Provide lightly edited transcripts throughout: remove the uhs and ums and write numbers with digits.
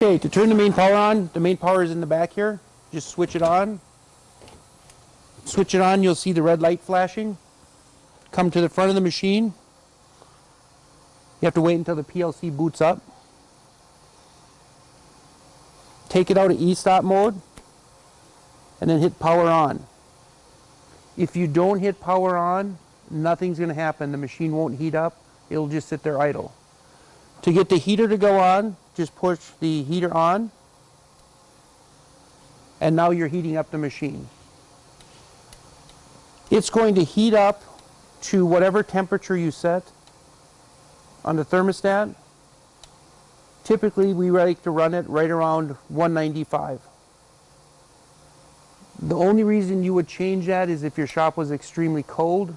Okay, to turn the main power on, the main power is in the back here. Just switch it on. Switch it on, you'll see the red light flashing. Come to the front of the machine. You have to wait until the PLC boots up. Take it out of e-stop mode and then hit power on. If you don't hit power on, nothing's going to happen. The machine won't heat up. It'll just sit there idle. To get the heater to go on, just push the heater on, and now you're heating up the machine. It's going to heat up to whatever temperature you set on the thermostat. Typically, we like to run it right around 195. The only reason you would change that is if your shop was extremely cold.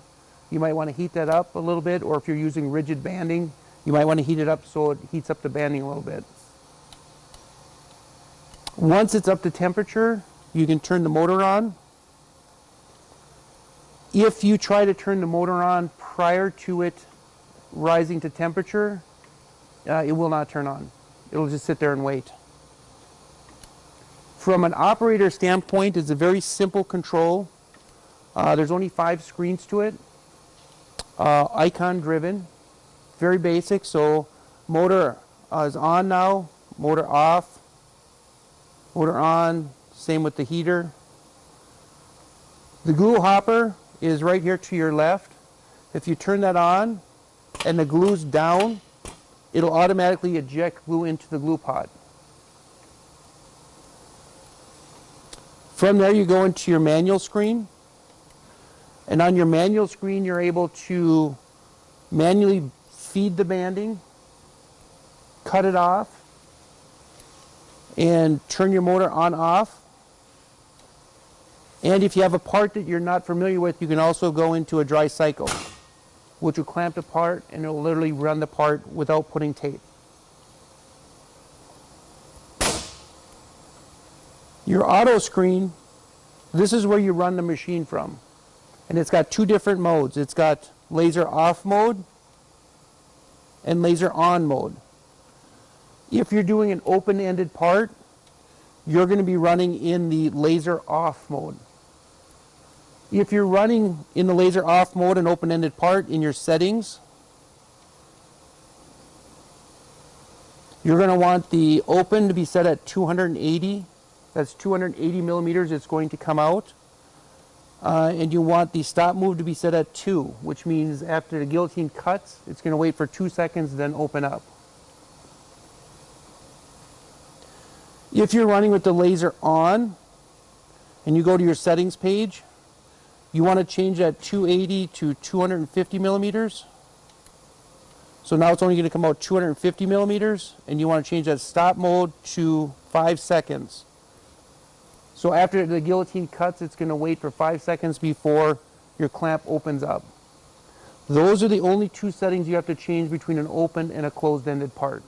You might want to heat that up a little bit, or if you're using rigid banding, you might want to heat it up so it heats up the banding a little bit. Once it's up to temperature, you can turn the motor on. If you try to turn the motor on prior to it rising to temperature, it will not turn on. It'll just sit there and wait. From an operator standpoint, it's a very simple control. There's only 5 screens to it. Icon driven, very basic. So motor is on now, motor off, motor on, same with the heater. The glue hopper is right here to your left. If you turn that on and the glue's down, it'll automatically eject glue into the glue pot. From there you go into your manual screen, and on your manual screen you're able to manually feed the banding, cut it off, and turn your motor on off. And if you have a part that you're not familiar with, you can also go into a dry cycle, which will clamp the part and it will literally run the part without putting tape. Your auto screen, this is where you run the machine from. And it's got 2 different modes. It's got laser off mode and laser on mode. If you're doing an open-ended part, you're going to be running in the laser off mode. If you're running in the laser off mode and open-ended part in your settings, you're going to want the open to be set at 280. That's 280 millimeters it's going to come out. And you want the stop move to be set at 2, which means after the guillotine cuts, it's going to wait for 2 seconds, then open up. If you're running with the laser on, and you go to your settings page, you want to change that 280 to 250 millimeters. So now it's only going to come out 250 millimeters, and you want to change that stop mode to 5 seconds. So after the guillotine cuts, it's going to wait for 5 seconds before your clamp opens up. Those are the only 2 settings you have to change between an open and a closed-ended part.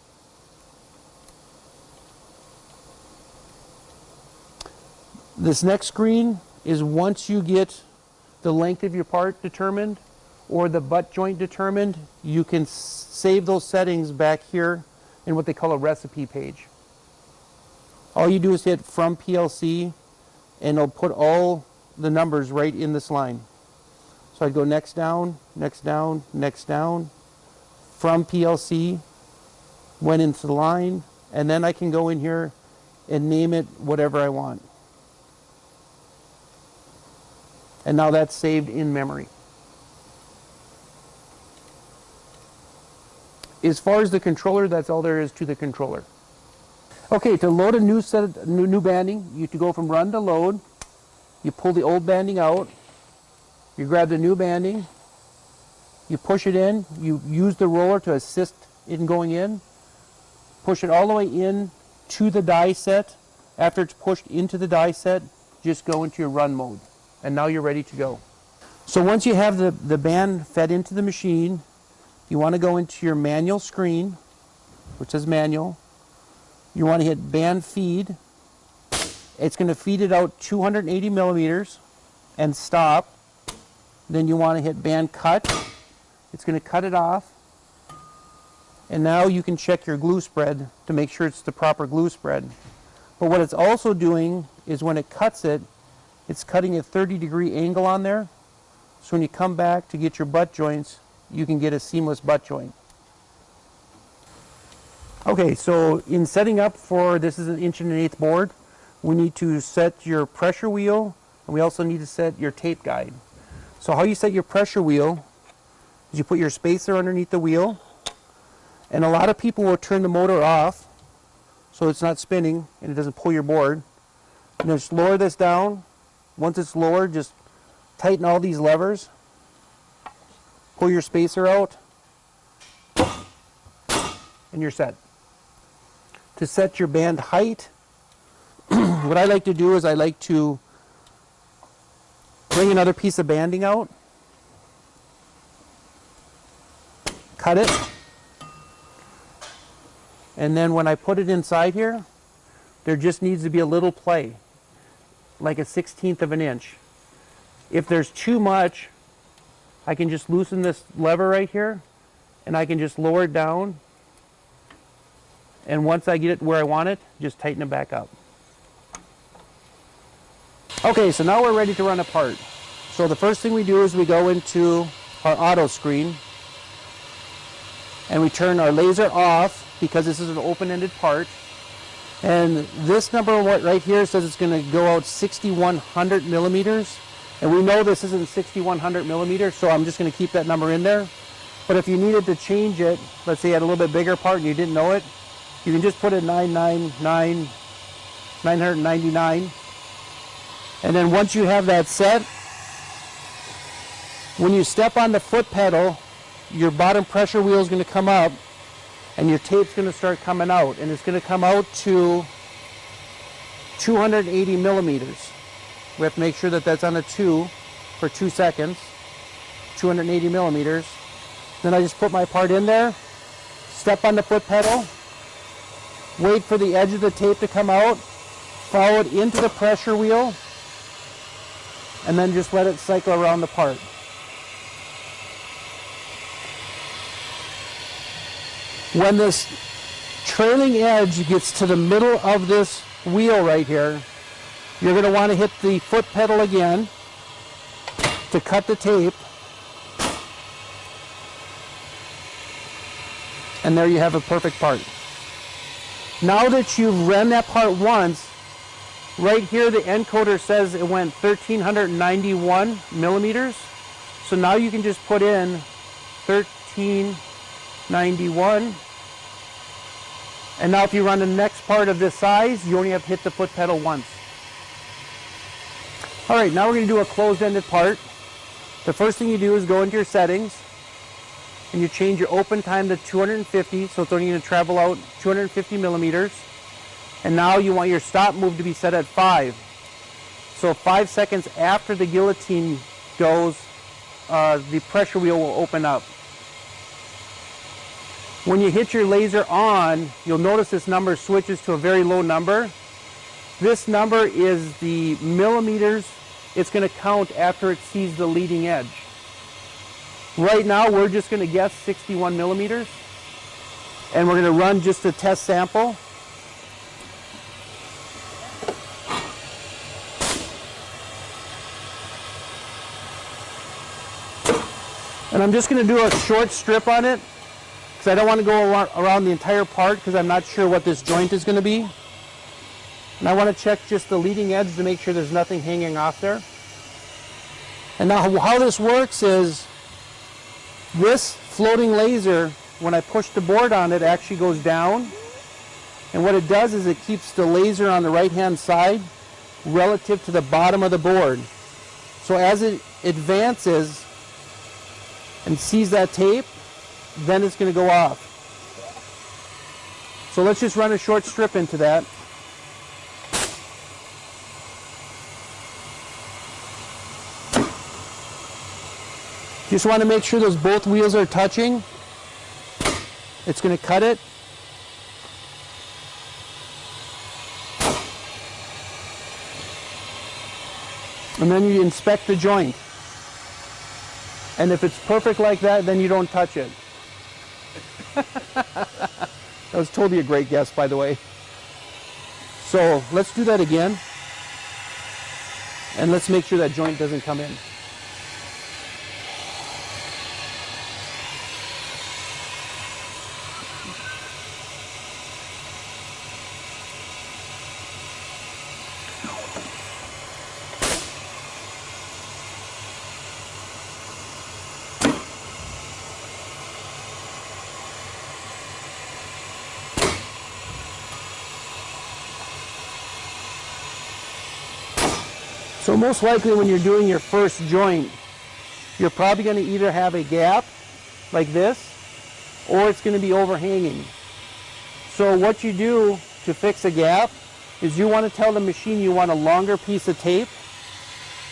This next screen is once you get the length of your part determined or the butt joint determined, you can save those settings back here in what they call a recipe page. All you do is hit from PLC and it'll put all the numbers right in this line. So I'd go next down, next down, next down, from PLC, went into the line, and then I can go in here and name it whatever I want. And now that's saved in memory. As far as the controller, that's all there is to the controller. Okay, to load a new banding, you have to go from run to load. You pull the old banding out. You grab the new banding. You push it in. You use the roller to assist in going in. Push it all the way in to the die set. After it's pushed into the die set, just go into your run mode. And now you're ready to go. So once you have the band fed into the machine, you want to go into your manual screen, which says manual. You want to hit band feed. It's going to feed it out 280 millimeters and stop. Then you want to hit band cut. It's going to cut it off. And now you can check your glue spread to make sure it's the proper glue spread. But what it's also doing is when it cuts it, it's cutting a 30-degree angle on there. So when you come back to get your butt joints, you can get a seamless butt joint. Okay, so in setting up for, this is an 1 1/8" board, we need to set your pressure wheel, and we also need to set your tape guide. So how you set your pressure wheel is you put your spacer underneath the wheel, and a lot of people will turn the motor off so it's not spinning and it doesn't pull your board. And just lower this down. Once it's lowered, just tighten all these levers, pull your spacer out, and you're set. To set your band height, what I like to do is I like to bring another piece of banding out, cut it, and then when I put it inside here, there just needs to be a little play, like a 1/16 of an inch. If there's too much, I can just loosen this lever right here, and I can just lower it down, and once I get it where I want it, just tighten it back up. Okay, so now we're ready to run a part. So the first thing we do is we go into our auto screen, and we turn our laser off because this is an open-ended part. And this number right here says it's going to go out 6,100 millimeters. And we know this isn't 6,100 millimeters, so I'm just going to keep that number in there. But if you needed to change it, let's say you had a little bit bigger part and you didn't know it, you can just put it 999. And then once you have that set, when you step on the foot pedal, your bottom pressure wheel is going to come up and your tape's going to start coming out, and it's going to come out to 280 millimeters. We have to make sure that that's on a 2 for 2 seconds, 280 millimeters. Then I just put my part in there, step on the foot pedal, wait for the edge of the tape to come out, follow it into the pressure wheel, and then just let it cycle around the part. When this trailing edge gets to the middle of this wheel right here, you're going to want to hit the foot pedal again to cut the tape. And there you have a perfect part. Now that you've run that part once, right here the encoder says it went 1,391 millimeters. So now you can just put in 1,391. And now if you run the next part of this size, you only have to hit the foot pedal once. All right, now we're going to do a closed-ended part. The first thing you do is go into your settings and you change your open time to 250, so it's only going to travel out 250 millimeters. And now you want your stop move to be set at 5. So 5 seconds after the guillotine goes, the pressure wheel will open up. When you hit your laser on, you'll notice this number switches to a very low number. This number is the millimeters it's going to count after it sees the leading edge. Right now we're just going to guess 61 millimeters, and we're going to run just a test sample. And I'm just going to do a short strip on it because I don't want to go around the entire part because I'm not sure what this joint is going to be. And I want to check just the leading edge to make sure there's nothing hanging off there. And now how this works is this floating laser, when I push the board on it, actually goes down. And what it does is it keeps the laser on the right-hand side relative to the bottom of the board. So as it advances and sees that tape, then it's going to go off. So let's just run a short strip into that. Just want to make sure those both wheels are touching. It's going to cut it. And then you inspect the joint. And if it's perfect like that, then you don't touch it. That was totally a great guess, by the way. So let's do that again. And let's make sure that joint doesn't come in. So most likely when you're doing your first joint, you're probably going to either have a gap like this, or it's going to be overhanging. So what you do to fix a gap is you want to tell the machine you want a longer piece of tape.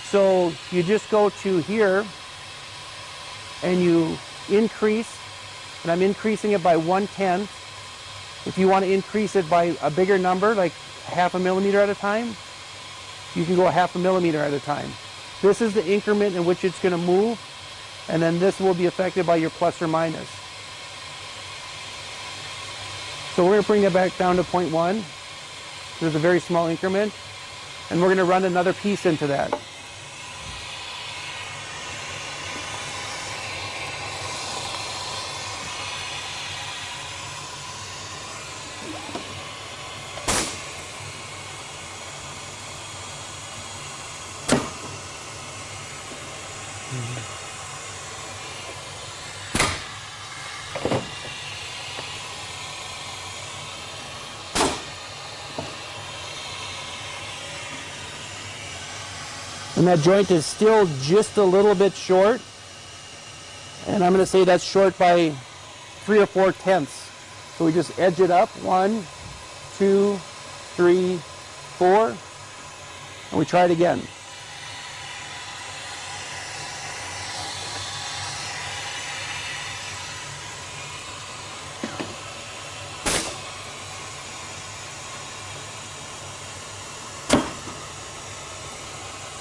So you just go to here and you increase, and I'm increasing it by 1/10. If you want to increase it by a bigger number, like 1/2 millimeter at a time, you can go 1/2 millimeter at a time. This is the increment in which it's going to move, and then this will be affected by your plus or minus. So we're going to bring it back down to 0.1. There's a very small increment, and we're going to run another piece into that. And that joint is still just a little bit short. And I'm going to say that's short by 3 or 4/10. So we just edge it up. 1, 2, 3, 4. And we try it again.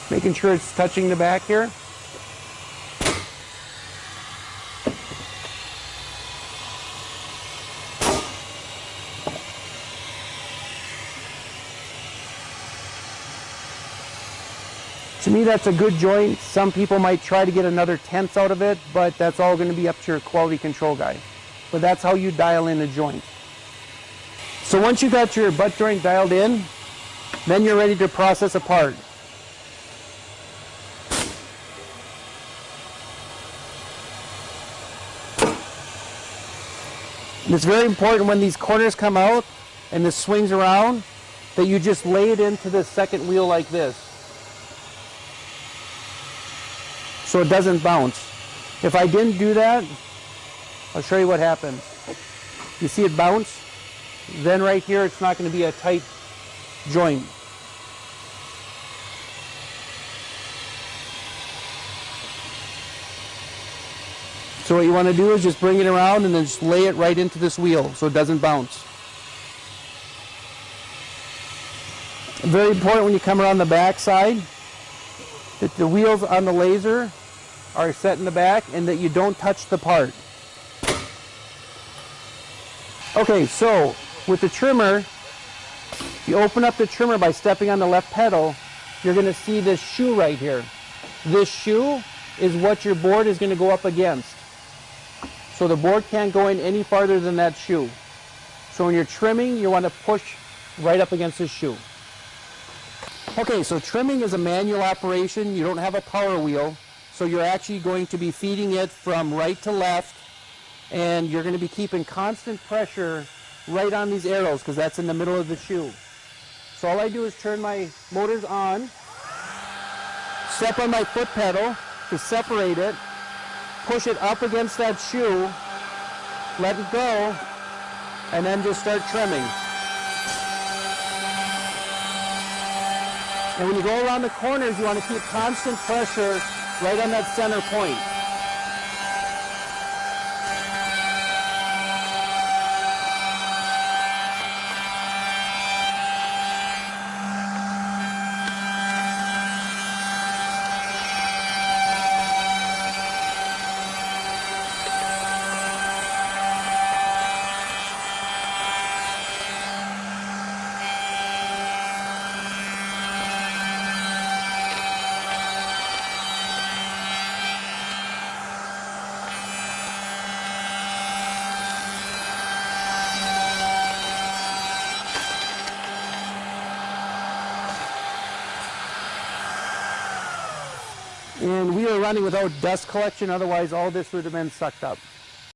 Making sure it's touching the back here. To me, that's a good joint. Some people might try to get another 1/10 out of it, but that's all going to be up to your quality control guy. But that's how you dial in a joint. So once you got your butt joint dialed in, then you're ready to process a part. And it's very important when these corners come out and this swings around that you just lay it into the second wheel like this, so it doesn't bounce. If I didn't do that, I'll show you what happens. You see it bounce? Then right here it's not going to be a tight joint. So what you want to do is just bring it around and then just lay it right into this wheel so it doesn't bounce. Very important when you come around the back side that the wheels on the laser are set in the back and that you don't touch the part. Okay, so with the trimmer, if you open up the trimmer by stepping on the left pedal, you're going to see this shoe right here. This shoe is what your board is going to go up against. So the board can't go in any farther than that shoe. So when you're trimming, you want to push right up against this shoe. Okay, so trimming is a manual operation. You don't have a power wheel. So you're actually going to be feeding it from right to left, and you're going to be keeping constant pressure right on these arrows because that's in the middle of the shoe. So all I do is turn my motors on, step on my foot pedal to separate it, push it up against that shoe, let it go, and then just start trimming. And when you go around the corners, you want to keep constant pressure right on that center point. And we are running without dust collection, otherwise all this would have been sucked up.